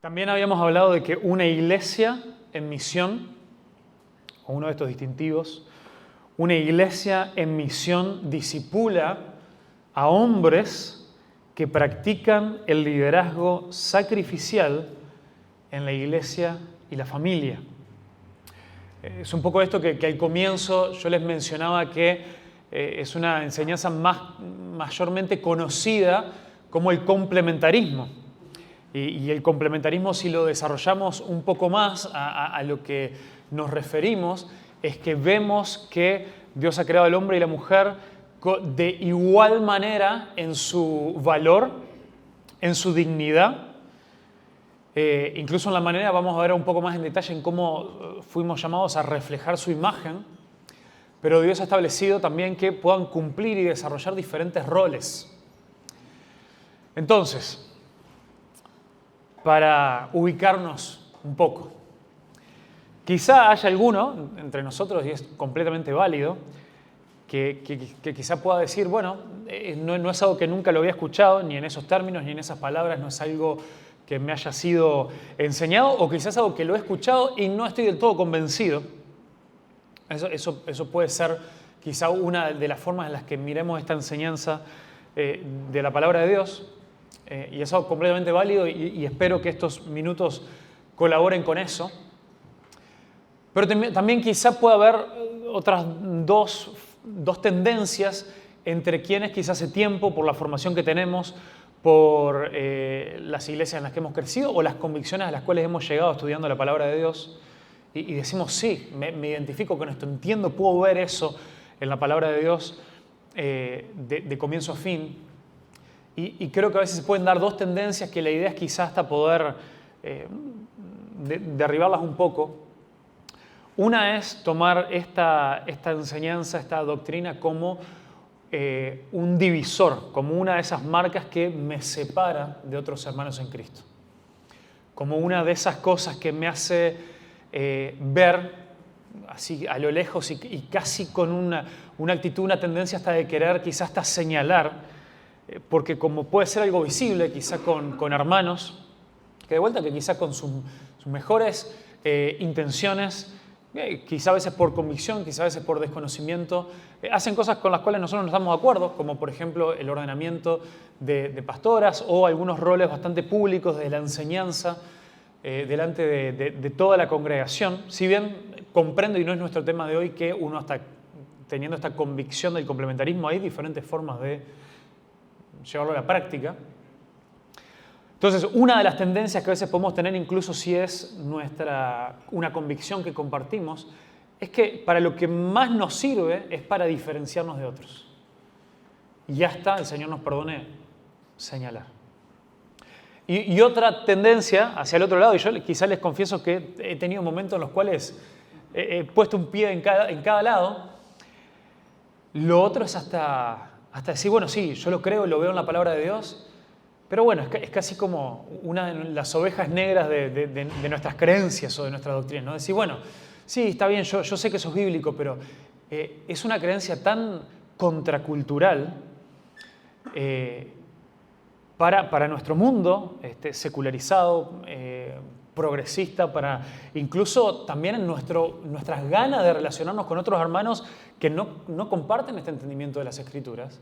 También habíamos hablado de que una iglesia en misión, o uno de estos distintivos, una iglesia en misión discipula a hombres que practican el liderazgo sacrificial en la iglesia y la familia. Es un poco esto que al comienzo yo les mencionaba que es una enseñanza mayormente conocida como el complementarismo. Y el complementarismo, si lo desarrollamos un poco más a lo que nos referimos, es que vemos que Dios ha creado al hombre y la mujer de igual manera en su valor, en su dignidad. Incluso en la manera, vamos a ver un poco más en detalle en cómo fuimos llamados a reflejar su imagen, pero Dios ha establecido también que puedan cumplir y desarrollar diferentes roles. Entonces, para ubicarnos un poco, quizá haya alguno entre nosotros, y es completamente válido, que quizá pueda decir, bueno, no es algo que nunca lo había escuchado, ni en esos términos, ni en esas palabras, no es algo que me haya sido enseñado, o quizás algo que lo he escuchado y no estoy del todo convencido. Eso puede ser quizá una de las formas en las que miremos esta enseñanza de la palabra de Dios, y es algo completamente válido y espero que estos minutos colaboren con eso. Pero también quizá pueda haber otras dos tendencias entre quienes quizás hace tiempo, por la formación que tenemos, por las iglesias en las que hemos crecido o las convicciones a las cuales hemos llegado estudiando la palabra de Dios y decimos, sí, me identifico con esto, entiendo, puedo ver eso en la palabra de Dios de comienzo a fin. Y creo que a veces se pueden dar dos tendencias que la idea es quizás hasta poder derribarlas un poco. Una es tomar esta enseñanza, esta doctrina como un divisor, como una de esas marcas que me separa de otros hermanos en Cristo. Como una de esas cosas que me hace ver así a lo lejos y casi con una actitud, una tendencia hasta de querer quizás hasta señalar, porque como puede ser algo visible, quizá con hermanos, que de vuelta que quizá con sus mejores intenciones, quizá a veces por convicción, quizá a veces por desconocimiento, hacen cosas con las cuales nosotros no estamos de acuerdo, como por ejemplo el ordenamiento de pastoras o algunos roles bastante públicos de la enseñanza delante de toda la congregación. Si bien comprendo, y no es nuestro tema de hoy, que uno está teniendo esta convicción del complementarismo, hay diferentes formas de llevarlo a la práctica. Entonces, una de las tendencias que a veces podemos tener, incluso si es una convicción que compartimos, es que para lo que más nos sirve es para diferenciarnos de otros. Y ya está, el Señor nos perdone, señalar. Y otra tendencia hacia el otro lado, y yo quizás les confieso que he tenido momentos en los cuales he puesto un pie en cada lado. Lo otro es hasta decir, bueno, sí, yo lo creo, lo veo en la palabra de Dios, pero bueno, es casi como una de las ovejas negras de nuestras creencias o de nuestra doctrina, ¿no? Decir, bueno, sí, está bien, yo sé que eso es bíblico, pero es una creencia tan contracultural para nuestro mundo secularizado, progresista, para incluso también en nuestras ganas de relacionarnos con otros hermanos que no comparten este entendimiento de las Escrituras.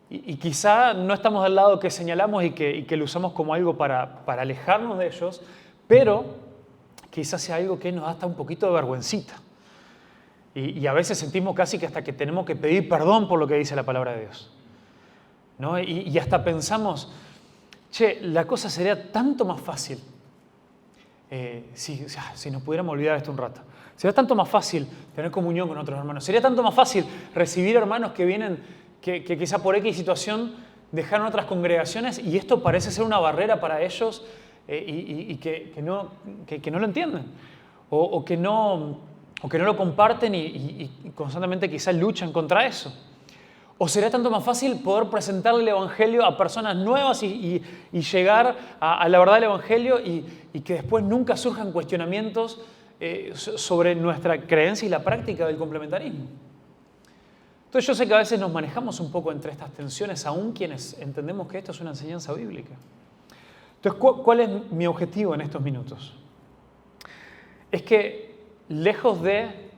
Y quizá no estamos del lado que señalamos y que lo usamos como algo para alejarnos de ellos, pero quizás sea algo que nos da hasta un poquito de vergüencita. Y a veces sentimos casi que hasta que tenemos que pedir perdón por lo que dice la palabra de Dios, ¿no? Y hasta pensamos, la cosa sería tanto más fácil si nos pudiéramos olvidar de esto un rato. Sería tanto más fácil tener comunión con otros hermanos. Sería tanto más fácil recibir hermanos que vienen, que quizá por X situación dejaron otras congregaciones y esto parece ser una barrera para ellos y que no lo entienden o que no lo comparten y constantemente quizás luchan contra eso. ¿O será tanto más fácil poder presentarle el Evangelio a personas nuevas y llegar a la verdad del Evangelio y que después nunca surjan cuestionamientos sobre nuestra creencia y la práctica del complementarismo? Entonces yo sé que a veces nos manejamos un poco entre estas tensiones, aún quienes entendemos que esto es una enseñanza bíblica. Entonces, ¿cuál es mi objetivo en estos minutos? Es que, lejos de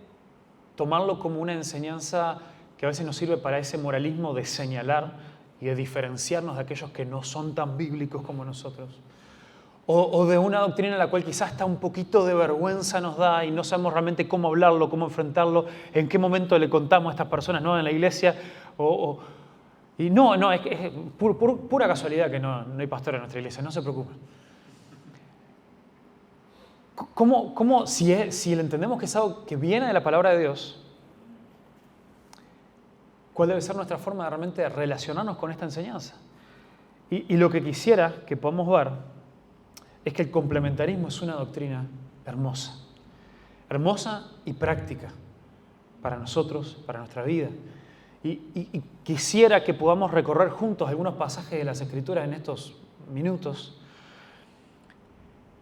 tomarlo como una enseñanza que a veces nos sirve para ese moralismo de señalar y de diferenciarnos de aquellos que no son tan bíblicos como nosotros, o de una doctrina en la cual quizás hasta un poquito de vergüenza nos da y no sabemos realmente cómo hablarlo, cómo enfrentarlo, en qué momento le contamos a estas personas, ¿no?, en la iglesia, y no, es pura casualidad que no hay pastor en nuestra iglesia, no se preocupen. ¿Cómo si le entendemos que es algo que viene de la palabra de Dios, cuál debe ser nuestra forma de realmente relacionarnos con esta enseñanza? Y lo que quisiera que podamos ver es que el complementarismo es una doctrina hermosa y práctica para nosotros, para nuestra vida. Y quisiera que podamos recorrer juntos algunos pasajes de las Escrituras en estos minutos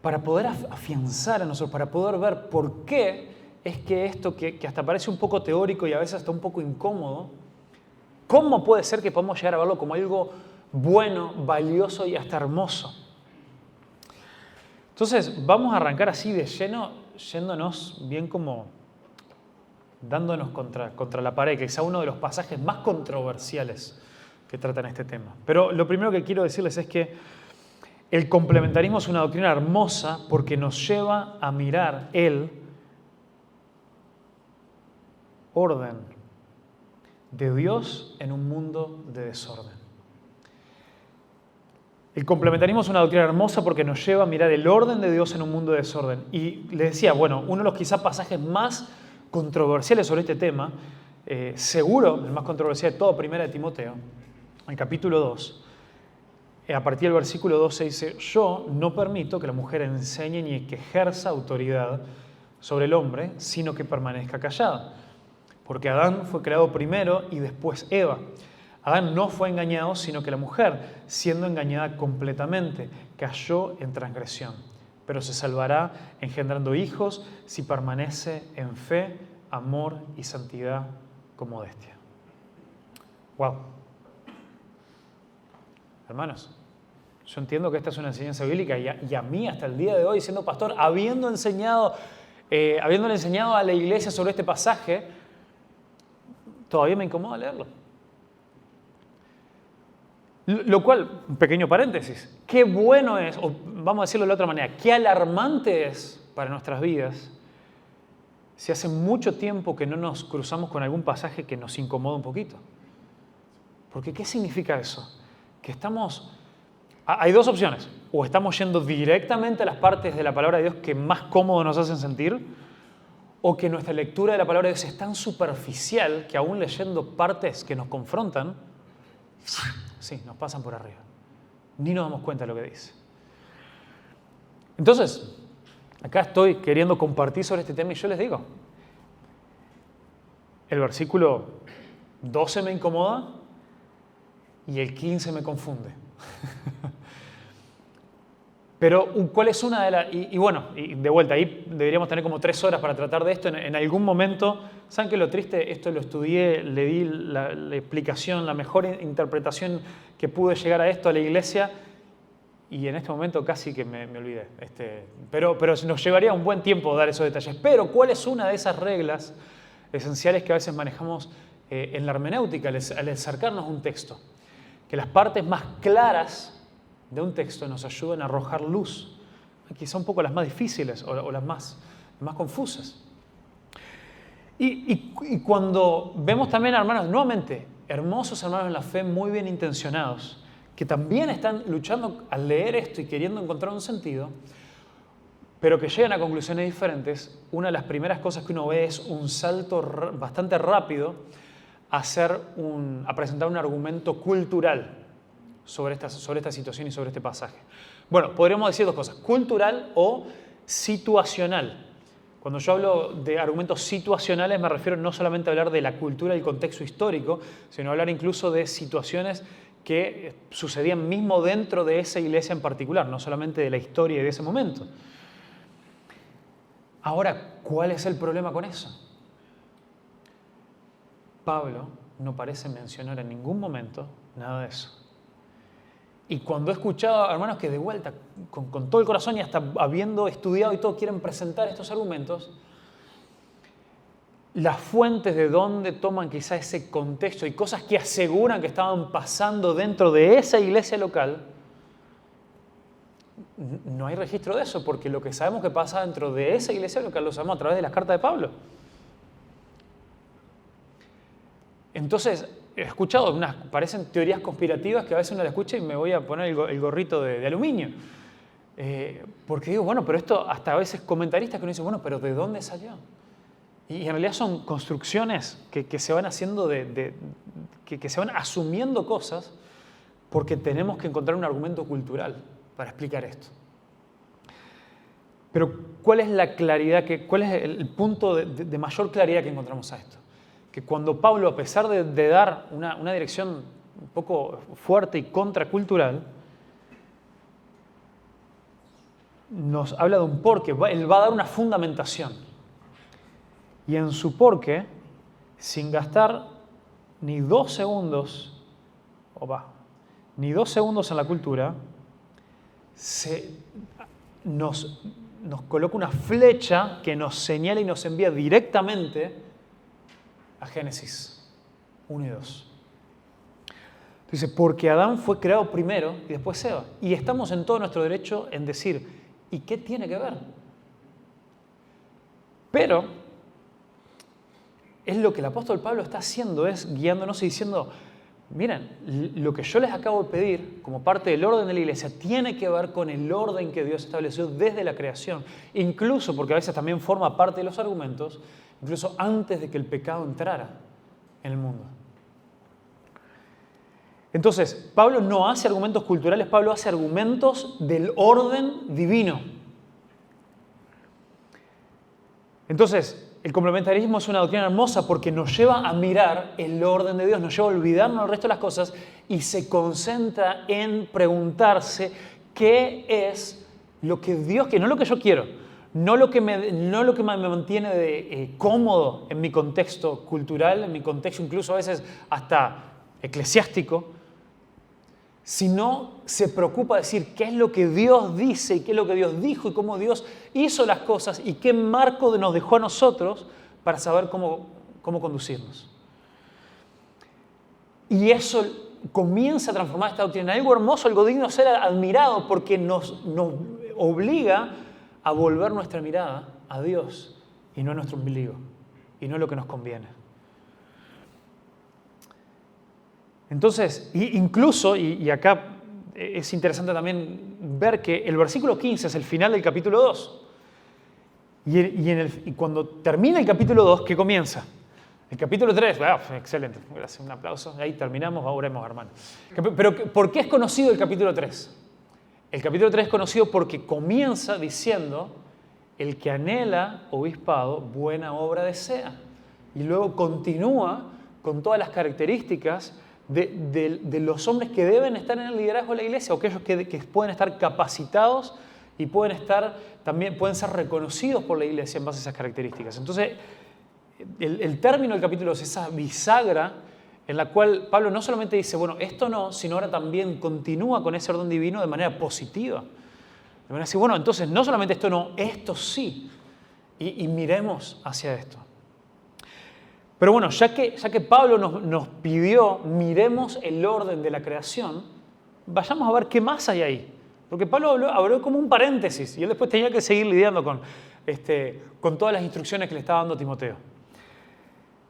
para poder afianzar a nosotros, para poder ver por qué es que esto que hasta parece un poco teórico y a veces hasta un poco incómodo, ¿cómo puede ser que podamos llegar a verlo como algo bueno, valioso y hasta hermoso? Entonces, vamos a arrancar así de lleno, yéndonos bien como dándonos contra la pared, que es uno de los pasajes más controversiales que tratan este tema. Pero lo primero que quiero decirles es que el complementarismo es una doctrina hermosa porque nos lleva a mirar el orden de Dios en un mundo de desorden. El complementarismo es una doctrina hermosa porque nos lleva a mirar el orden de Dios en un mundo de desorden. Y les decía, bueno, uno de los quizás pasajes más controversiales sobre este tema, seguro el más controversial de todo, 1 de Timoteo, en capítulo 2, a partir del versículo 12 dice: yo no permito que la mujer enseñe ni que ejerza autoridad sobre el hombre, sino que permanezca callada. Porque Adán fue creado primero y después Eva. Adán no fue engañado, sino que la mujer, siendo engañada completamente, cayó en transgresión. Pero se salvará engendrando hijos si permanece en fe, amor y santidad con modestia. ¡Wow! Hermanos, yo entiendo que esta es una enseñanza bíblica y a mí hasta el día de hoy, siendo pastor, habiéndole enseñado a la iglesia sobre este pasaje, todavía me incomoda leerlo. Lo cual, un pequeño paréntesis, qué bueno es, o vamos a decirlo de la otra manera, qué alarmante es para nuestras vidas si hace mucho tiempo que no nos cruzamos con algún pasaje que nos incomoda un poquito. Porque ¿qué significa eso? Que hay dos opciones, o estamos yendo directamente a las partes de la palabra de Dios que más cómodo nos hacen sentir, o que nuestra lectura de la palabra de Dios es tan superficial que aún leyendo partes que nos confrontan, sí, nos pasan por arriba. Ni nos damos cuenta de lo que dice. Entonces, acá estoy queriendo compartir sobre este tema y yo les digo, el versículo 12 me incomoda y el 15 me confunde. Pero, ¿cuál es una de las...? Y bueno, y de vuelta, ahí deberíamos tener como 3 horas para tratar de esto. En algún momento, ¿saben qué lo triste? Esto lo estudié, le di la explicación, la mejor interpretación que pude llegar a esto a la iglesia, y en este momento casi que me olvidé. Pero nos llevaría un buen tiempo dar esos detalles. Pero, ¿cuál es una de esas reglas esenciales que a veces manejamos en la hermenéutica al acercarnos a un texto? Que las partes más claras de un texto nos ayudan a arrojar luz, quizá un poco las más difíciles o las más confusas. Y cuando vemos también, hermanos, nuevamente, hermosos hermanos en la fe, muy bien intencionados, que también están luchando al leer esto y queriendo encontrar un sentido, pero que llegan a conclusiones diferentes, una de las primeras cosas que uno ve es un salto bastante rápido a presentar un argumento cultural sobre esta situación y sobre este pasaje. Bueno, podríamos decir dos cosas, cultural o situacional. Cuando yo hablo de argumentos situacionales me refiero no solamente a hablar de la cultura y el contexto histórico, sino a hablar incluso de situaciones que sucedían mismo dentro de esa iglesia en particular, no solamente de la historia de ese momento. Ahora, ¿cuál es el problema con eso? Pablo no parece mencionar en ningún momento nada de eso. Y cuando he escuchado a hermanos que de vuelta, con todo el corazón y hasta habiendo estudiado y todo, quieren presentar estos argumentos, las fuentes de donde toman quizá ese contexto y cosas que aseguran que estaban pasando dentro de esa iglesia local, no hay registro de eso, porque lo que sabemos que pasa dentro de esa iglesia local lo sabemos a través de las cartas de Pablo. Entonces, he escuchado parecen teorías conspirativas que a veces uno la escucha y me voy a poner el gorrito de aluminio. Porque digo, bueno, pero esto hasta a veces comentaristas que uno dice, bueno, pero ¿de dónde salió? Y en realidad son construcciones que se van haciendo, que se van asumiendo cosas porque tenemos que encontrar un argumento cultural para explicar esto. Pero ¿cuál es la claridad, cuál es el punto de mayor claridad que encontramos a esto? Que cuando Pablo, a pesar de dar una dirección un poco fuerte y contracultural, nos habla de un porqué, él va a dar una fundamentación. Y en su porqué, sin gastar ni 2 segundos, ni 2 segundos en la cultura, nos coloca una flecha que nos señala y nos envía directamente a Génesis 1 y 2. Dice, porque Adán fue creado primero y después Eva. Y estamos en todo nuestro derecho en decir, ¿y qué tiene que ver? Pero es lo que el apóstol Pablo está haciendo, es guiándonos y diciendo, miren, lo que yo les acabo de pedir como parte del orden de la iglesia tiene que ver con el orden que Dios estableció desde la creación, incluso porque a veces también forma parte de los argumentos, incluso antes de que el pecado entrara en el mundo. Entonces, Pablo no hace argumentos culturales, Pablo hace argumentos del orden divino. Entonces, el complementarismo es una doctrina hermosa porque nos lleva a mirar el orden de Dios, nos lleva a olvidarnos del resto de las cosas y se concentra en preguntarse qué es lo que Dios quiere, no lo que yo quiero, no lo que me mantiene cómodo en mi contexto cultural, en mi contexto incluso a veces hasta eclesiástico, sino se preocupa de decir qué es lo que Dios dice y qué es lo que Dios dijo y cómo Dios hizo las cosas y qué marco nos dejó a nosotros para saber cómo conducirnos. Y eso comienza a transformar esta doctrina en algo hermoso, algo digno de ser admirado, porque nos obliga a volver nuestra mirada a Dios y no a nuestro ombligo y no a lo que nos conviene. Entonces, incluso, y acá es interesante también ver que el versículo 15 es el final del capítulo 2. Y cuando termina el capítulo 2, ¿qué comienza? El capítulo 3, excelente, gracias, un aplauso. Ahí terminamos, oremos, hermano. Pero ¿por qué es conocido el capítulo 3? El capítulo 3 es conocido porque comienza diciendo, el que anhela obispado, buena obra desea. Y luego continúa con todas las características de los hombres que deben estar en el liderazgo de la iglesia, o aquellos que pueden estar capacitados y pueden ser reconocidos por la iglesia en base a esas características. Entonces, el término del capítulo es esa bisagra en la cual Pablo no solamente dice, bueno, esto no, sino ahora también continúa con ese orden divino de manera positiva. De manera así, bueno, entonces no solamente esto no, esto sí. Y miremos hacia esto. Pero bueno, ya que Pablo nos pidió, miremos el orden de la creación, vayamos a ver qué más hay ahí. Porque Pablo habló como un paréntesis y él después tenía que seguir lidiando con todas las instrucciones que le estaba dando a Timoteo.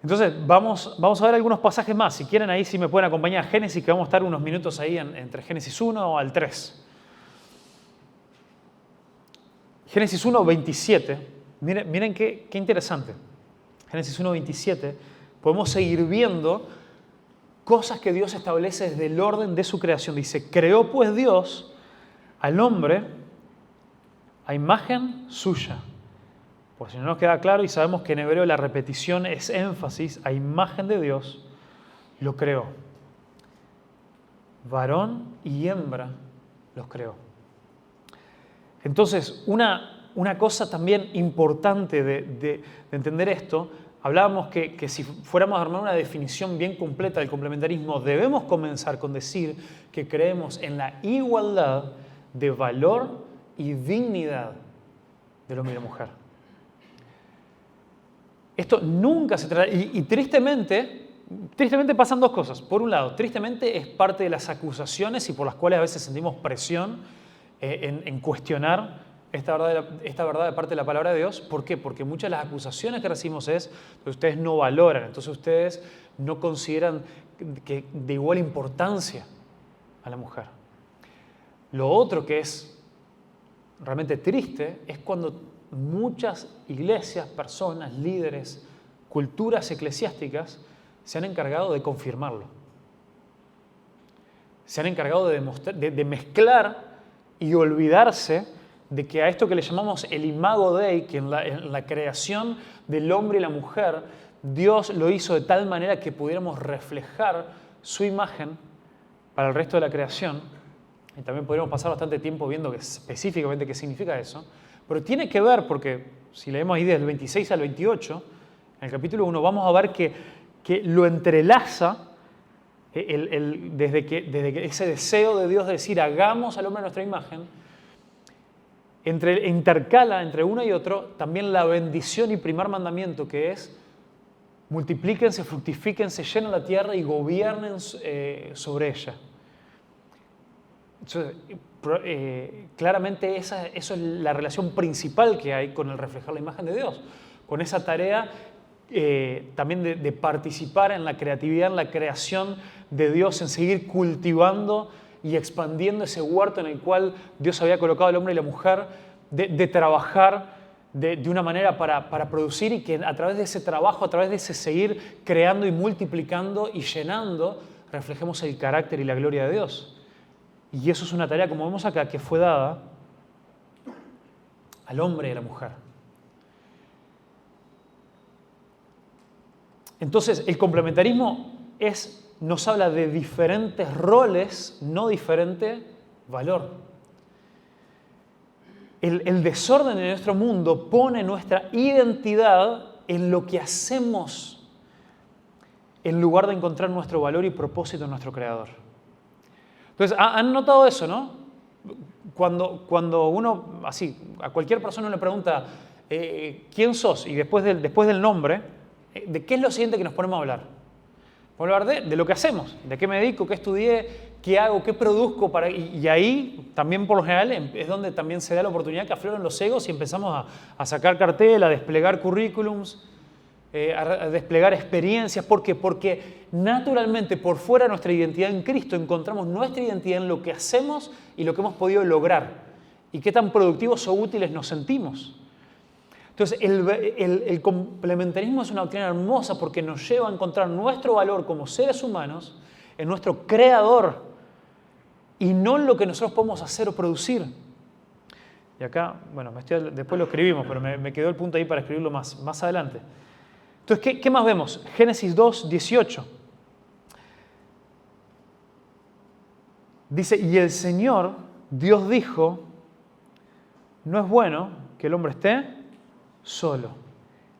Entonces, vamos a ver algunos pasajes más. Si quieren, ahí sí me pueden acompañar a Génesis, que vamos a estar unos minutos ahí entre Génesis 1 al 3. Génesis 1, 27. Miren qué interesante. Génesis 1, 27. Podemos seguir viendo cosas que Dios establece desde el orden de su creación. Dice, creó pues Dios al hombre a imagen suya. Por si no nos queda claro, y sabemos que en hebreo la repetición es énfasis, a imagen de Dios lo creó. Varón y hembra los creó. Entonces, una cosa también importante de entender esto, hablábamos que si fuéramos a armar una definición bien completa del complementarismo, debemos comenzar con decir que creemos en la igualdad de valor y dignidad del hombre y la mujer. Esto nunca se trata, y tristemente pasan dos cosas. Por un lado, tristemente es parte de las acusaciones y por las cuales a veces sentimos presión en cuestionar esta verdad de parte de la palabra de Dios. ¿Por qué? Porque muchas de las acusaciones que recibimos es que ustedes no valoran, entonces ustedes no consideran que de igual importancia a la mujer. Lo otro que es realmente triste es cuando muchas iglesias, personas, líderes, culturas eclesiásticas se han encargado de confirmarlo. Se han encargado de mezclar y olvidarse de que a esto que le llamamos el imago Dei, que en la creación del hombre y la mujer, Dios lo hizo de tal manera que pudiéramos reflejar su imagen para el resto de la creación. Y también podríamos pasar bastante tiempo viendo específicamente qué significa eso. Pero tiene que ver, porque si leemos ahí desde el 26 al 28, en el capítulo 1, vamos a ver que lo entrelaza desde que ese deseo de Dios de decir hagamos al hombre a nuestra imagen, intercala entre uno y otro también la bendición y primer mandamiento, que es multiplíquense, fructifíquense, llenen la tierra y gobiernen sobre ella. Entonces, claramente eso es la relación principal que hay con el reflejar la imagen de Dios, con esa tarea también de participar en la creatividad, en la creación de Dios, en seguir cultivando y expandiendo ese huerto en el cual Dios había colocado al hombre y la mujer, de trabajar de una manera para producir y que a través de ese trabajo, a través de ese seguir creando y multiplicando y llenando, reflejemos el carácter y la gloria de Dios. Y eso es una tarea, como vemos acá, que fue dada al hombre y a la mujer. Entonces, el complementarismo nos habla de diferentes roles, no diferente valor. El desorden de nuestro mundo pone nuestra identidad en lo que hacemos en lugar de encontrar nuestro valor y propósito en nuestro Creador. Entonces, ¿han notado eso, no? Cuando uno, así, a cualquier persona le pregunta ¿quién sos? Y después del nombre, ¿de qué es lo siguiente que nos ponemos a hablar? Vamos a hablar de lo que hacemos, de qué me dedico, qué estudié, qué hago, qué produzco. Y ahí, también por lo general, es donde también se da la oportunidad que afloren los egos y empezamos a sacar cartel, a desplegar currículums, a desplegar experiencias. ¿Por qué? Porque naturalmente por fuera de nuestra identidad en Cristo encontramos nuestra identidad en lo que hacemos y lo que hemos podido lograr y qué tan productivos o útiles nos sentimos. Entonces el complementarismo es una doctrina hermosa porque nos lleva a encontrar nuestro valor como seres humanos en nuestro Creador y no en lo que nosotros podemos hacer o producir. Y acá, bueno, después lo escribimos, pero me quedó el punto ahí para escribirlo más adelante. Entonces, ¿qué más vemos? Génesis 2, 18. Dice, y el Señor, Dios dijo, no es bueno que el hombre esté solo.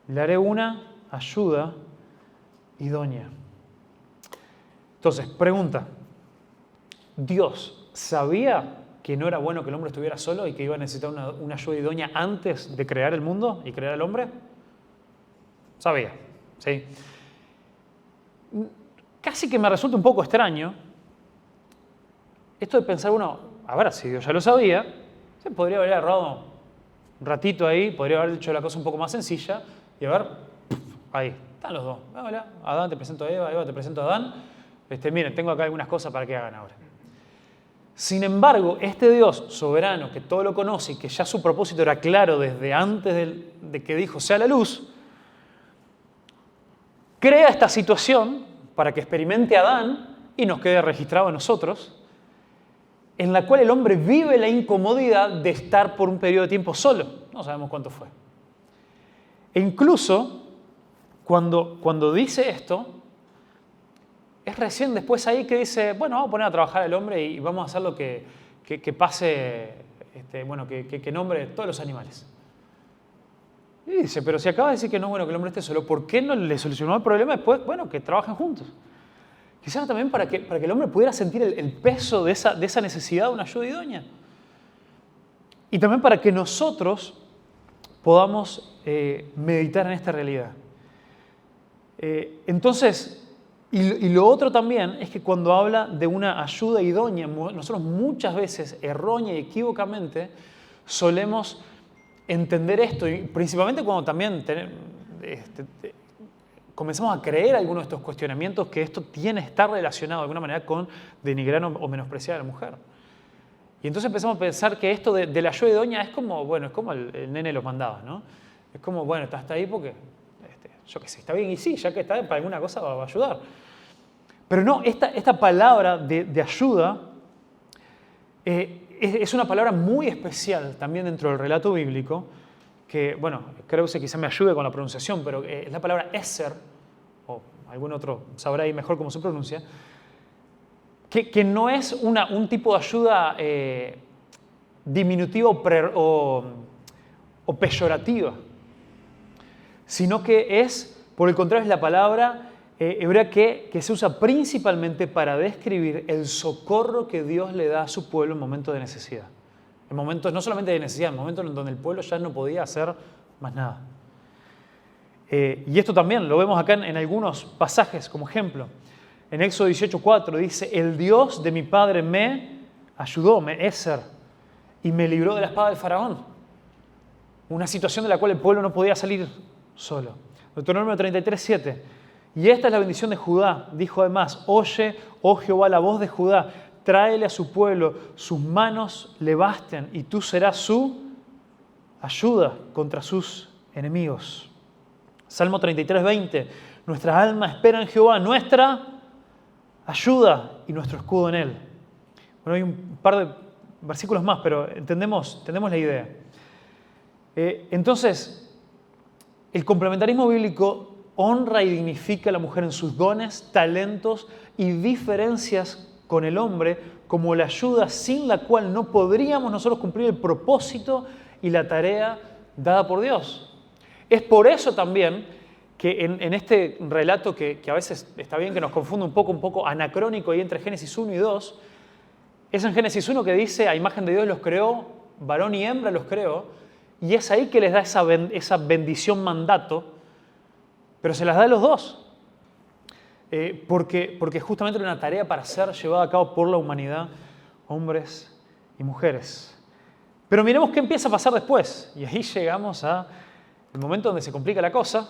Le haré una ayuda idónea. Entonces, pregunta, ¿Dios sabía que no era bueno que el hombre estuviera solo y que iba a necesitar una ayuda idónea antes de crear el mundo y crear al hombre? Sabía, ¿sí? Casi que me resulta un poco extraño esto de pensar a ver, si Dios ya lo sabía, se podría haber agarrado un ratito ahí, podría haber hecho la cosa un poco más sencilla y a ver, ahí, están los dos. Hola, Adán, te presento a Eva, Eva, te presento a Adán. Miren, tengo acá algunas cosas para que hagan ahora. Sin embargo, este Dios soberano, que todo lo conoce y que ya su propósito era claro desde antes de que dijo sea la luz, crea esta situación para que experimente a Adán y nos quede registrado a nosotros, en la cual el hombre vive la incomodidad de estar por un periodo de tiempo solo. No sabemos cuánto fue. E incluso, cuando dice esto, es recién después ahí que dice, bueno, vamos a poner a trabajar al hombre y vamos a hacer lo que pase, que nombre todos los animales. Y dice, pero si acaba de decir que no es bueno que el hombre esté solo, ¿por qué no le solucionó el problema después? Bueno, que trabajen juntos. Quizás también para que el hombre pudiera sentir el peso de esa necesidad de una ayuda idónea. Y también para que nosotros podamos meditar en esta realidad. Entonces, y lo otro también es que cuando habla de una ayuda idónea, nosotros muchas veces, errónea y equívocamente, solemos entender esto, y principalmente cuando también comenzamos a creer algunos de estos cuestionamientos que esto está relacionado de alguna manera con denigrar o menospreciar a la mujer. Y entonces empezamos a pensar que esto de la ayuda idónea es como, bueno, es como el nene de los mandados, ¿no? Es como, bueno, está hasta ahí porque, yo qué sé, está bien y sí, ya que está para alguna cosa va a ayudar. Pero no, esta palabra de ayuda es una palabra muy especial también dentro del relato bíblico, que, bueno, creo que quizá me ayude con la pronunciación, pero es la palabra eser, o algún otro sabrá ahí mejor cómo se pronuncia, que no es un tipo de ayuda diminutiva o peyorativa, sino que es, por el contrario, es la palabra hebrea que se usa principalmente para describir el socorro que Dios le da a su pueblo en momentos de necesidad. En momentos no solamente de necesidad, en momentos en donde el pueblo ya no podía hacer más nada. Y esto también lo vemos acá en algunos pasajes como ejemplo. En Éxodo 18:4 dice, el Dios de mi padre me ayudó, Eser, y me libró de la espada del faraón. Una situación de la cual el pueblo no podía salir solo. Deuteronomio 33:7. Y esta es la bendición de Judá. Dijo además, oye, oh Jehová, la voz de Judá, tráele a su pueblo, sus manos le basten y tú serás su ayuda contra sus enemigos. Salmo 33:20. Nuestra alma espera en Jehová, nuestra ayuda y nuestro escudo en él. Bueno, hay un par de versículos más, pero entendemos la idea. Entonces, el complementarismo bíblico honra y dignifica a la mujer en sus dones, talentos y diferencias con el hombre como la ayuda sin la cual no podríamos nosotros cumplir el propósito y la tarea dada por Dios. Es por eso también que en este relato que a veces está bien que nos confunde un poco anacrónico ahí entre Génesis 1 y 2, es en Génesis 1 que dice, a imagen de Dios los creó, varón y hembra los creó, y es ahí que les da esa bendición mandato, pero se las da a los dos, porque justamente era una tarea para ser llevada a cabo por la humanidad, hombres y mujeres. Pero miremos qué empieza a pasar después, y ahí llegamos al momento donde se complica la cosa,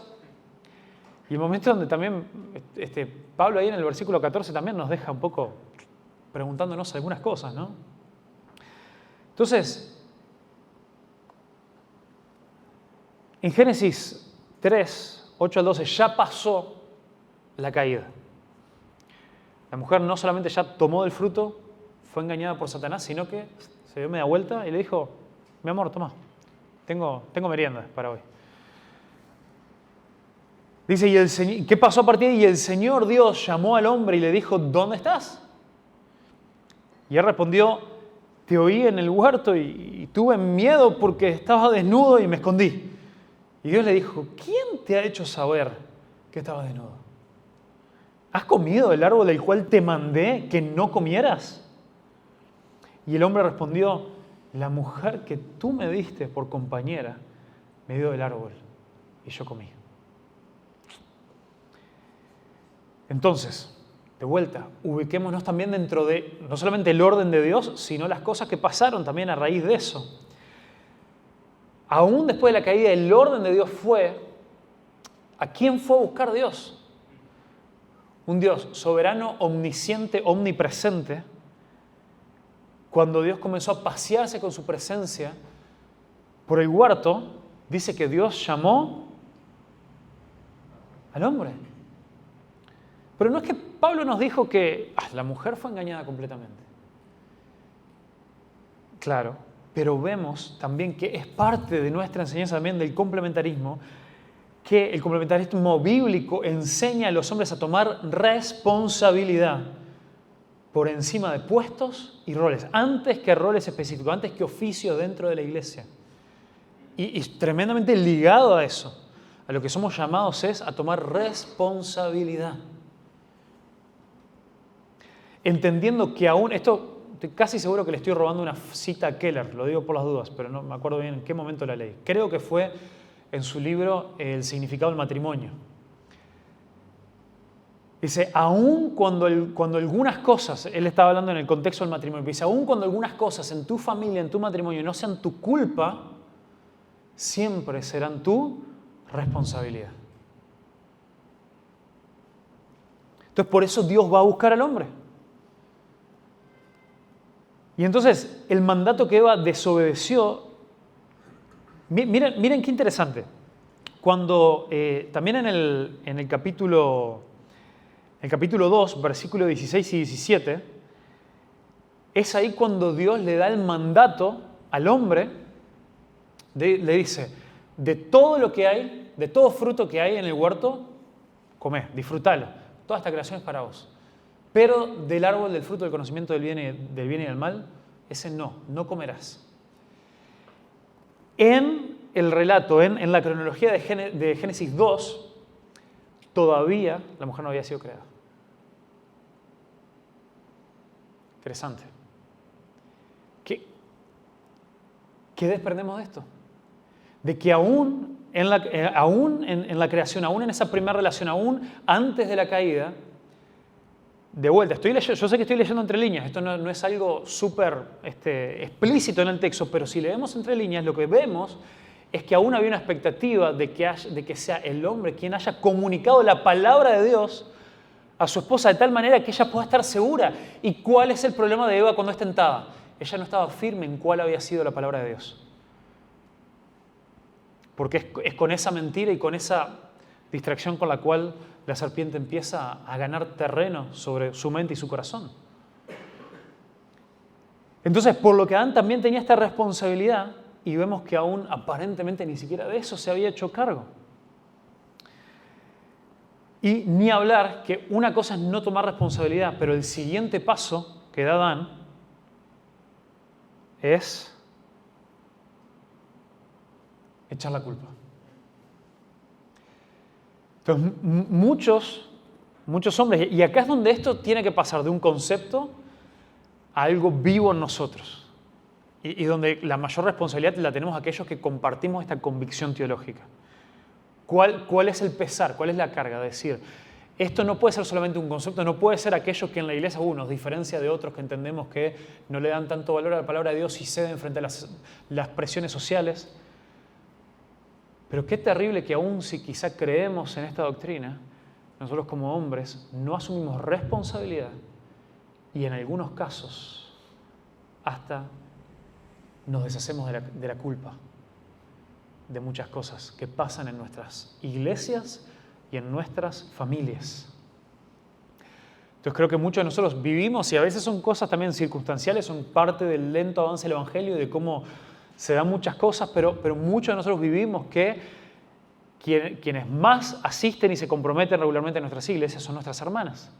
y el momento donde también Pablo ahí en el versículo 14 también nos deja un poco preguntándonos algunas cosas, ¿no? Entonces, en Génesis 3, 8 al 12, ya pasó la caída. La mujer no solamente ya tomó del fruto, fue engañada por Satanás, sino que se dio media vuelta y le dijo, mi amor, toma, tengo merienda para hoy. Dice, ¿y qué pasó a partir de ahí? Y el Señor Dios llamó al hombre y le dijo, ¿dónde estás? Y él respondió, te oí en el huerto y tuve miedo porque estaba desnudo y me escondí. Y Dios le dijo, ¿quién te ha hecho saber que estabas desnudo? ¿Has comido del árbol del cual te mandé que no comieras? Y el hombre respondió, la mujer que tú me diste por compañera me dio del árbol y yo comí. Entonces, de vuelta, ubiquémonos también dentro de no solamente el orden de Dios, sino las cosas que pasaron también a raíz de eso. Aún después de la caída, el orden de Dios fue, ¿a quién fue a buscar Dios? Un Dios soberano, omnisciente, omnipresente. Cuando Dios comenzó a pasearse con su presencia por el huerto, dice que Dios llamó al hombre. Pero no es que Pablo nos dijo que la mujer fue engañada completamente. Claro, pero vemos también que es parte de nuestra enseñanza también del complementarismo, que el complementarismo bíblico enseña a los hombres a tomar responsabilidad por encima de puestos y roles, antes que roles específicos, antes que oficios dentro de la iglesia. y tremendamente ligado a eso, a lo que somos llamados es a tomar responsabilidad. Entendiendo que aún, esto estoy casi seguro que le estoy robando una cita a Keller, lo digo por las dudas, pero no me acuerdo bien en qué momento la leí. Creo que fue en su libro El significado del matrimonio. Dice, aún cuando algunas cosas, él estaba hablando en el contexto del matrimonio, dice, aún cuando algunas cosas en tu familia, en tu matrimonio, no sean tu culpa, siempre serán tu responsabilidad. Entonces, por eso Dios va a buscar al hombre. Y entonces, el mandato que Eva desobedeció, miren qué interesante. Cuando, también en el capítulo 2, versículos 16 y 17, es ahí cuando Dios le da el mandato al hombre, le dice, de todo lo que hay, de todo fruto que hay en el huerto, comé, disfrutalo. Toda esta creación es para vos. Pero del árbol del fruto del conocimiento del bien y del mal, ese no comerás. En el relato, en la cronología de Génesis 2, todavía la mujer no había sido creada. Interesante. ¿Qué desprendemos de esto? De que aún en la creación, aún en esa primera relación, aún antes de la caída, de vuelta, yo sé que estoy leyendo entre líneas, esto no es algo súper explícito en el texto, pero si leemos entre líneas, lo que vemos es que aún había una expectativa de que sea el hombre quien haya comunicado la palabra de Dios a su esposa de tal manera que ella pueda estar segura. ¿Y cuál es el problema de Eva cuando es tentada? Ella no estaba firme en cuál había sido la palabra de Dios. Porque es con esa mentira y con esa distracción con la cual la serpiente empieza a ganar terreno sobre su mente y su corazón. Entonces, por lo que Adán también tenía esta responsabilidad, y vemos que aún aparentemente ni siquiera de eso se había hecho cargo. Y ni hablar que una cosa es no tomar responsabilidad, pero el siguiente paso que da Adán es echar la culpa. Entonces, muchos hombres, y acá es donde esto tiene que pasar de un concepto a algo vivo en nosotros. Y donde la mayor responsabilidad la tenemos aquellos que compartimos esta convicción teológica. ¿Cuál es el pesar? ¿Cuál es la carga? De decir, esto no puede ser solamente un concepto, no puede ser aquellos que en la iglesia nos diferencia de otros que entendemos que no le dan tanto valor a la palabra de Dios y ceden frente a las presiones sociales. Pero qué terrible que aún si quizá creemos en esta doctrina, nosotros como hombres no asumimos responsabilidad y en algunos casos hasta nos deshacemos de la culpa de muchas cosas que pasan en nuestras iglesias y en nuestras familias. Entonces creo que muchos de nosotros vivimos, y a veces son cosas también circunstanciales, son parte del lento avance del Evangelio y de cómo se dan muchas cosas, pero muchos de nosotros vivimos que quienes más asisten y se comprometen regularmente en nuestras iglesias son nuestras hermanas.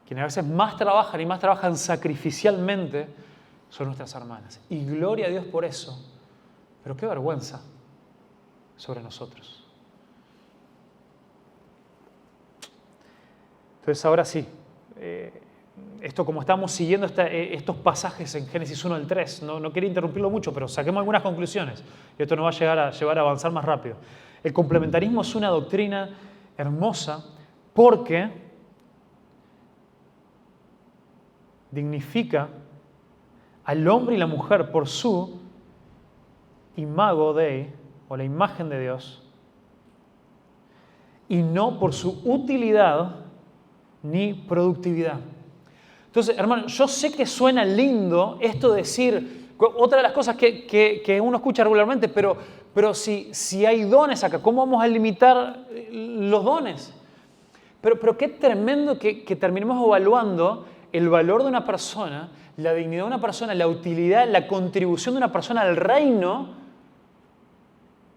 Quienes a veces más trabajan y más trabajan sacrificialmente son nuestras hermanas. Y gloria a Dios por eso, pero qué vergüenza sobre nosotros. Entonces ahora sí, esto como estamos siguiendo estos pasajes en Génesis 1 al 3, no quería interrumpirlo mucho, pero saquemos algunas conclusiones y esto nos va a llevar a avanzar más rápido. El complementarismo es una doctrina hermosa porque dignifica al hombre y la mujer por su imago Dei, o la imagen de Dios, y no por su utilidad ni productividad. Entonces, hermano, yo sé que suena lindo esto de decir, otra de las cosas que uno escucha regularmente, pero si hay dones acá, ¿cómo vamos a limitar los dones? Pero qué tremendo que terminemos evaluando el valor de una persona, la dignidad de una persona, la utilidad, la contribución de una persona al reino,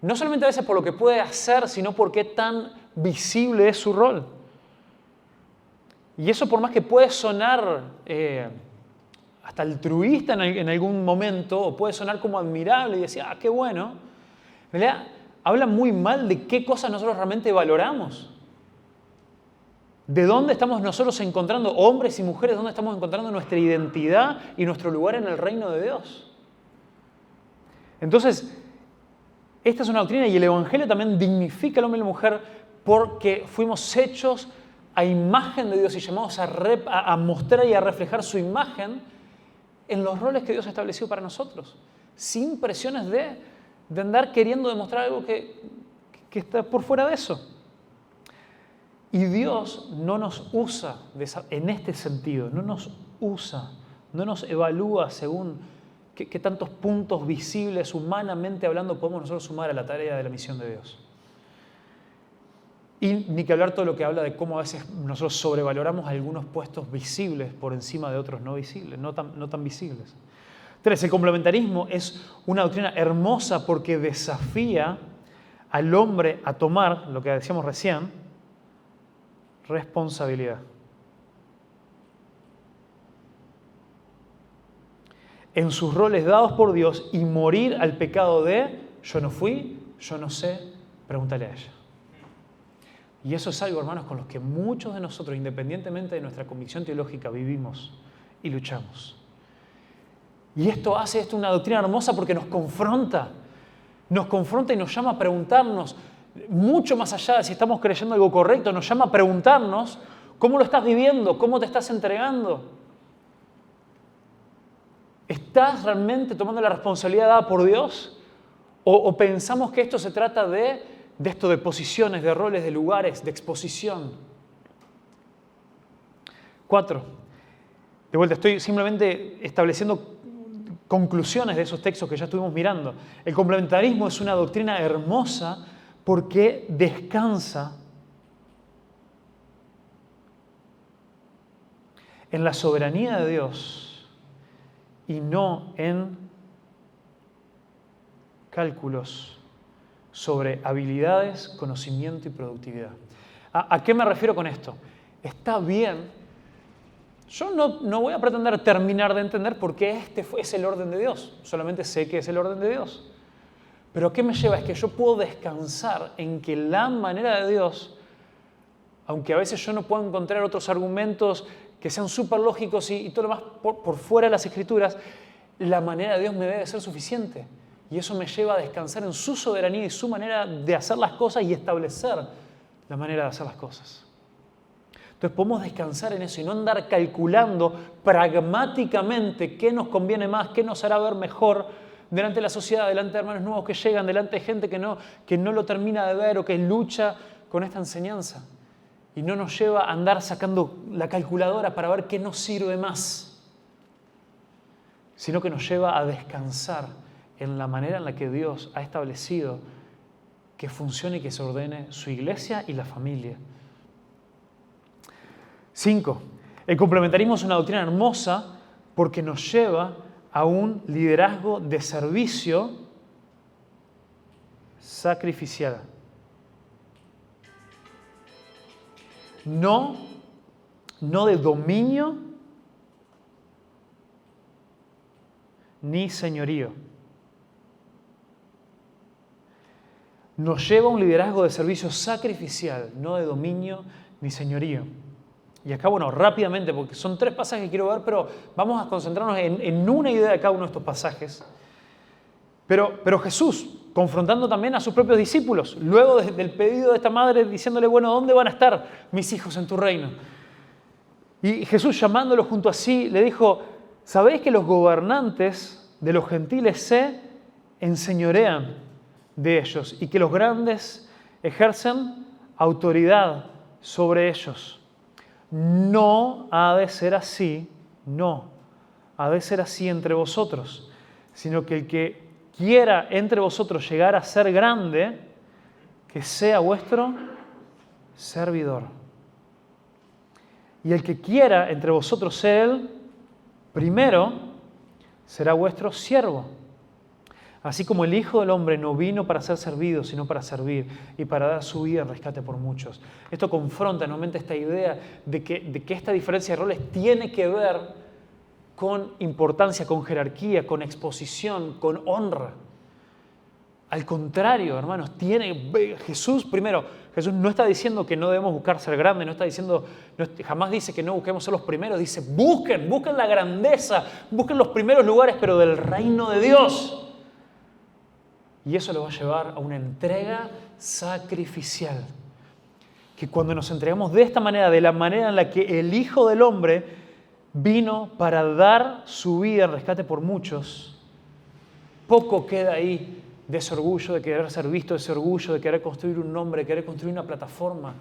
no solamente a veces por lo que puede hacer, sino por qué tan visible es su rol. Y eso por más que puede sonar hasta altruista en algún momento, o puede sonar como admirable y decir, qué bueno, En realidad, habla muy mal de qué cosas nosotros realmente valoramos. ¿De dónde estamos nosotros encontrando, hombres y mujeres, dónde estamos encontrando nuestra identidad y nuestro lugar en el reino de Dios? Entonces, esta es una doctrina y el Evangelio también dignifica al hombre y la mujer porque fuimos hechos a imagen de Dios y llamados a mostrar y a reflejar su imagen en los roles que Dios ha establecido para nosotros, sin presiones de andar queriendo demostrar algo que está por fuera de eso. Y Dios no nos usa en este sentido, no nos usa, no nos evalúa según qué tantos puntos visibles, humanamente hablando, podemos nosotros sumar a la tarea de la misión de Dios. Y ni que hablar todo lo que habla de cómo a veces nosotros sobrevaloramos algunos puestos visibles por encima de otros no visibles, no tan visibles. 3. El complementarismo es una doctrina hermosa porque desafía al hombre a tomar, lo que decíamos recién, responsabilidad. En sus roles dados por Dios y morir al pecado de yo no fui, yo no sé, pregúntale a ella. Y eso es algo, hermanos, con los que muchos de nosotros, independientemente de nuestra convicción teológica, vivimos y luchamos. Y esto hace una doctrina hermosa porque nos confronta y nos llama a preguntarnos, mucho más allá de si estamos creyendo algo correcto, nos llama a preguntarnos cómo lo estás viviendo, cómo te estás entregando. ¿Estás realmente tomando la responsabilidad dada por Dios? ¿O pensamos que esto se trata de esto de posiciones, de roles, de lugares, de exposición? 4. De vuelta, estoy simplemente estableciendo conclusiones de esos textos que ya estuvimos mirando. El complementarismo es una doctrina hermosa porque descansa en la soberanía de Dios y no en cálculos sobre habilidades, conocimiento y productividad. ¿A qué me refiero con esto? Está bien, yo no voy a pretender terminar de entender por qué es el orden de Dios, solamente sé que es el orden de Dios. Pero ¿qué me lleva? Es que yo puedo descansar en que la manera de Dios, aunque a veces yo no pueda encontrar otros argumentos que sean súper lógicos y todo lo más por fuera de las Escrituras, la manera de Dios me debe ser suficiente. Y eso me lleva a descansar en su soberanía y su manera de hacer las cosas y establecer la manera de hacer las cosas. Entonces podemos descansar en eso y no andar calculando pragmáticamente qué nos conviene más, qué nos hará ver mejor delante de la sociedad, delante de hermanos nuevos que llegan, delante de gente que no lo termina de ver o que lucha con esta enseñanza. Y no nos lleva a andar sacando la calculadora para ver qué nos sirve más, sino que nos lleva a descansar en la manera en la que Dios ha establecido que funcione y que se ordene su iglesia y la familia. 5. El complementarismo es una doctrina hermosa porque nos lleva a un liderazgo de servicio sacrificial. No de dominio ni señorío. Nos lleva a un liderazgo de servicio sacrificial, no de dominio ni señorío. Y acá, rápidamente, porque son 3 pasajes que quiero ver, pero vamos a concentrarnos en una idea de cada uno de estos pasajes. Pero Jesús, confrontando también a sus propios discípulos, luego del pedido de esta madre, diciéndole, ¿dónde van a estar mis hijos en tu reino? Y Jesús, llamándolo junto a sí, le dijo, ¿sabéis que los gobernantes de los gentiles se enseñorean de ellos y que los grandes ejercen autoridad sobre ellos? No ha de ser así, no ha de ser así entre vosotros, sino que el que quiera entre vosotros llegar a ser grande, que sea vuestro servidor. Y el que quiera entre vosotros ser el primero, será vuestro siervo. Así como el Hijo del Hombre no vino para ser servido, sino para servir y para dar su vida en rescate por muchos. Esto confronta nuevamente esta idea de que esta diferencia de roles tiene que ver con importancia, con jerarquía, con exposición, con honra. Al contrario, hermanos, Jesús no está diciendo que no debemos buscar ser grandes, jamás dice que no busquemos ser los primeros, dice busquen la grandeza, busquen los primeros lugares, pero del reino de Dios. Y eso lo va a llevar a una entrega sacrificial. Que cuando nos entregamos de esta manera, de la manera en la que el Hijo del Hombre vino para dar su vida en rescate por muchos, poco queda ahí de ese orgullo, de querer ser visto, de ese orgullo, de querer construir un nombre, de querer construir una plataforma.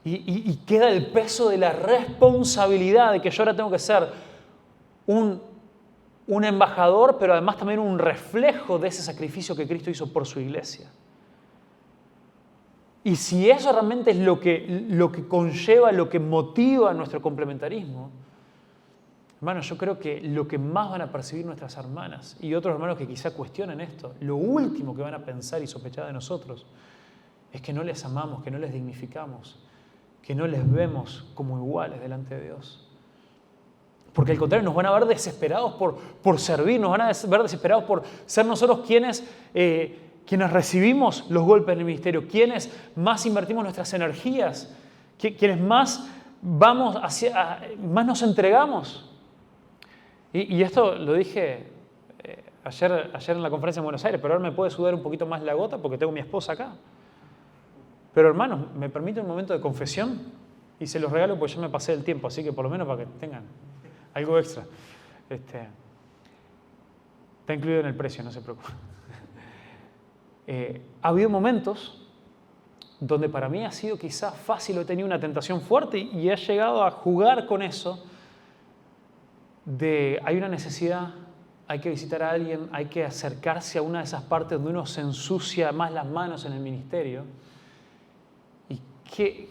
Y queda el peso de la responsabilidad de que yo ahora tengo que ser un embajador, pero además también un reflejo de ese sacrificio que Cristo hizo por su iglesia. Y si eso realmente es lo que conlleva, lo que motiva nuestro complementarismo, hermanos, yo creo que lo que más van a percibir nuestras hermanas y otros hermanos que quizá cuestionen esto, lo último que van a pensar y sospechar de nosotros es que no les amamos, que no les dignificamos, que no les vemos como iguales delante de Dios. Porque al contrario, nos van a ver desesperados por servir, nos van a ver desesperados por ser nosotros quienes recibimos los golpes en el ministerio, quienes más invertimos nuestras energías, quienes más más nos entregamos. Y esto lo dije ayer en la conferencia en Buenos Aires, pero ahora me puede sudar un poquito más la gota porque tengo a mi esposa acá. Pero hermanos, ¿me permite un momento de confesión? Y se los regalo porque ya me pasé el tiempo, así que por lo menos para que tengan algo extra. Está incluido en el precio, no se preocupen. Ha habido momentos donde para mí ha sido quizás fácil, he tenido una tentación fuerte y he llegado a jugar con eso hay una necesidad, hay que visitar a alguien, hay que acercarse a una de esas partes donde uno se ensucia más las manos en el ministerio. Y qué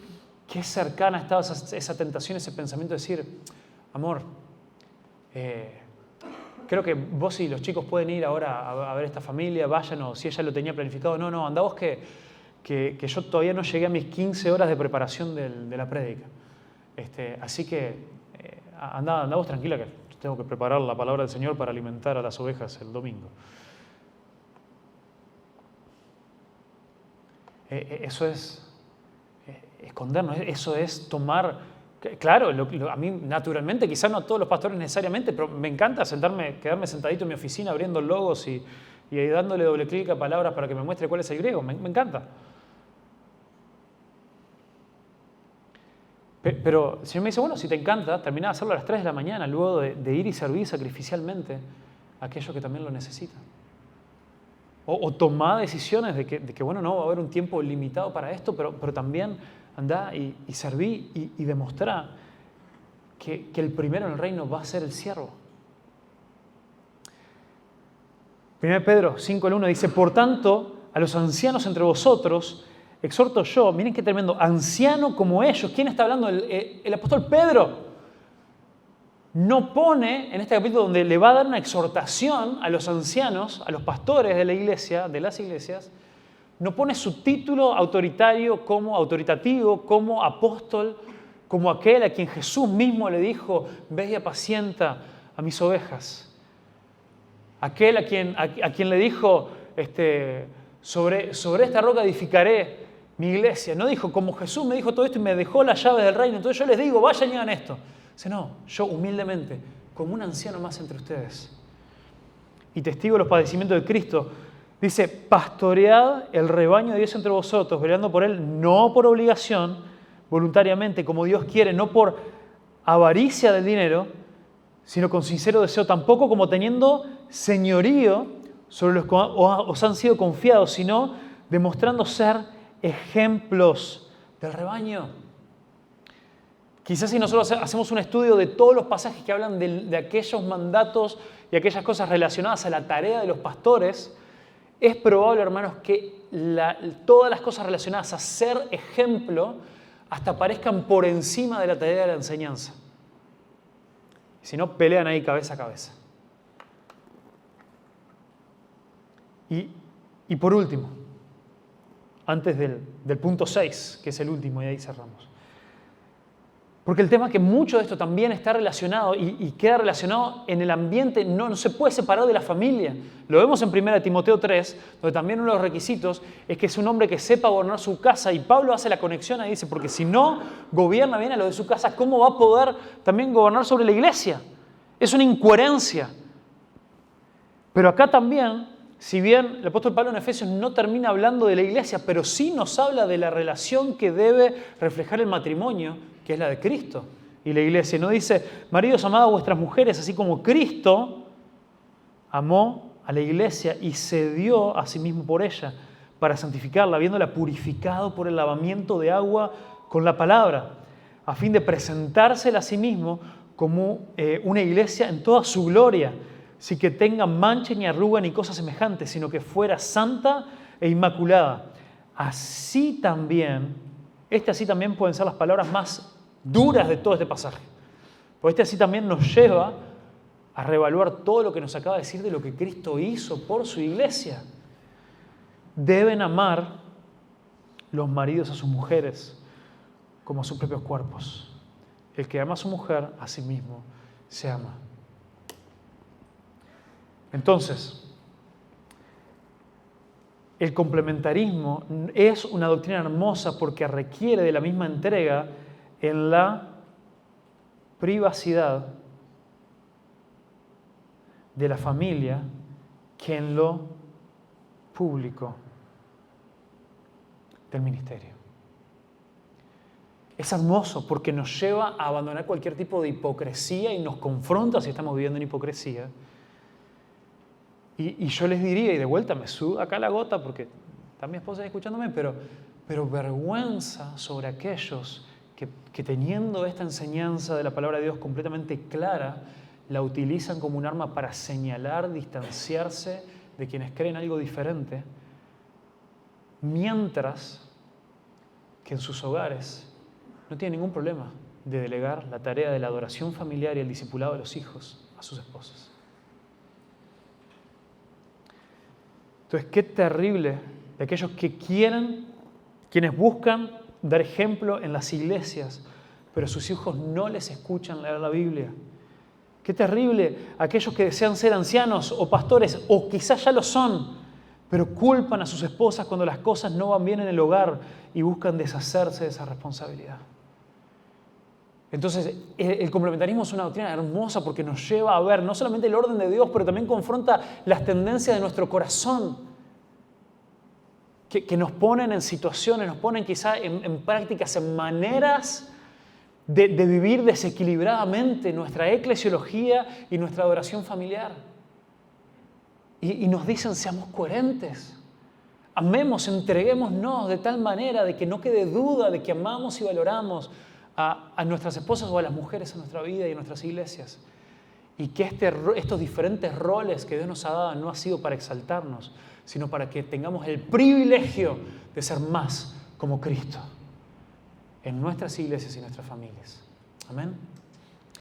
cercana ha estado esa tentación, ese pensamiento de decir, amor, creo que vos y los chicos pueden ir ahora a ver esta familia, vayan, o si ella lo tenía planificado, no, andá vos que yo todavía no llegué a mis 15 horas de preparación de la prédica. Así que andá vos tranquila que tengo que preparar la palabra del Señor para alimentar a las ovejas el domingo. Eso es escondernos, eso es tomar. Claro, a mí naturalmente, quizás no a todos los pastores necesariamente, pero me encanta quedarme sentadito en mi oficina abriendo logos y dándole doble clic a palabras para que me muestre cuál es el griego. Me encanta. Pero el Señor me dice, bueno, si te encanta, terminá de hacerlo a las 3 de la mañana, luego de ir y servir sacrificialmente a aquellos que también lo necesitan. O tomá decisiones de que, bueno, no va a haber un tiempo limitado para esto, pero también andá y serví y demostrá que el primero en el reino va a ser el siervo. 1 Pedro 5:1 dice, por tanto, a los ancianos entre vosotros, exhorto yo, miren qué tremendo, anciano como ellos. ¿Quién está hablando? El apóstol Pedro. No pone, en este capítulo donde le va a dar una exhortación a los ancianos, a los pastores de la iglesia, de las iglesias, no pone su título autoritativo como apóstol, como aquel a quien Jesús mismo le dijo, ve y apacienta a mis ovejas. Aquel a quien le dijo, sobre esta roca edificaré mi iglesia. No dijo, como Jesús me dijo todo esto y me dejó las llaves del reino, entonces yo les digo, vayan y hagan esto. Dice, no, yo humildemente, como un anciano más entre ustedes, y testigo de los padecimientos de Cristo, dice, pastoread el rebaño de Dios entre vosotros, velando por él, no por obligación, voluntariamente, como Dios quiere, no por avaricia del dinero, sino con sincero deseo, tampoco como teniendo señorío sobre los que os han sido confiados, sino demostrando ser ejemplos del rebaño. Quizás si nosotros hacemos un estudio de todos los pasajes que hablan de aquellos mandatos y aquellas cosas relacionadas a la tarea de los pastores, es probable, hermanos, que todas las cosas relacionadas a ser ejemplo hasta parezcan por encima de la tarea de la enseñanza. Si no, pelean ahí cabeza a cabeza. Y por último, antes del punto 6, que es el último, y ahí cerramos. Porque el tema es que mucho de esto también está relacionado y queda relacionado en el ambiente, no se puede separar de la familia. Lo vemos en 1 Timoteo 3, donde también uno de los requisitos es que es un hombre que sepa gobernar su casa. Y Pablo hace la conexión y dice, porque si no gobierna bien a lo de su casa, ¿cómo va a poder también gobernar sobre la iglesia? Es una incoherencia. Pero acá también, si bien el apóstol Pablo en Efesios no termina hablando de la iglesia, pero sí nos habla de la relación que debe reflejar el matrimonio, que es la de Cristo y la iglesia. No dice, maridos, amad a vuestras mujeres, así como Cristo amó a la iglesia y se dio a sí mismo por ella, para santificarla, habiéndola purificado por el lavamiento de agua con la palabra, a fin de presentársela a sí mismo como una iglesia en toda su gloria, sin que tenga mancha ni arruga ni cosa semejante, sino que fuera santa e inmaculada. Así también pueden ser las palabras más duras de todo este pasaje. Porque así también nos lleva a reevaluar todo lo que nos acaba de decir de lo que Cristo hizo por su iglesia. Deben amar los maridos a sus mujeres como a sus propios cuerpos. El que ama a su mujer, a sí mismo se ama. Entonces, el complementarismo es una doctrina hermosa porque requiere de la misma entrega en la privacidad de la familia que en lo público del ministerio. Es hermoso porque nos lleva a abandonar cualquier tipo de hipocresía y nos confronta si estamos viviendo en hipocresía. Y yo les diría, y de vuelta me suda acá la gota porque está mi esposa escuchándome, pero vergüenza sobre aquellos que teniendo esta enseñanza de la palabra de Dios completamente clara, la utilizan como un arma para señalar, distanciarse de quienes creen algo diferente, mientras que en sus hogares no tienen ningún problema de delegar la tarea de la adoración familiar y el discipulado de los hijos a sus esposas. Entonces, qué terrible de aquellos que quieren, quienes buscan dar ejemplo en las iglesias, pero sus hijos no les escuchan leer la Biblia. Qué terrible aquellos que desean ser ancianos o pastores, o quizás ya lo son, pero culpan a sus esposas cuando las cosas no van bien en el hogar y buscan deshacerse de esa responsabilidad. Entonces, el complementarismo es una doctrina hermosa porque nos lleva a ver no solamente el orden de Dios, pero también confronta las tendencias de nuestro corazón, que nos ponen en situaciones, nos ponen quizá en prácticas, en maneras de vivir desequilibradamente nuestra eclesiología y nuestra adoración familiar. Y nos dicen, seamos coherentes, amemos, entreguémonos de tal manera de que no quede duda de que amamos y valoramos a nuestras esposas o a las mujeres en nuestra vida y en nuestras iglesias. Y que estos diferentes roles que Dios nos ha dado no ha sido para exaltarnos, sino para que tengamos el privilegio de ser más como Cristo en nuestras iglesias y nuestras familias. Amén.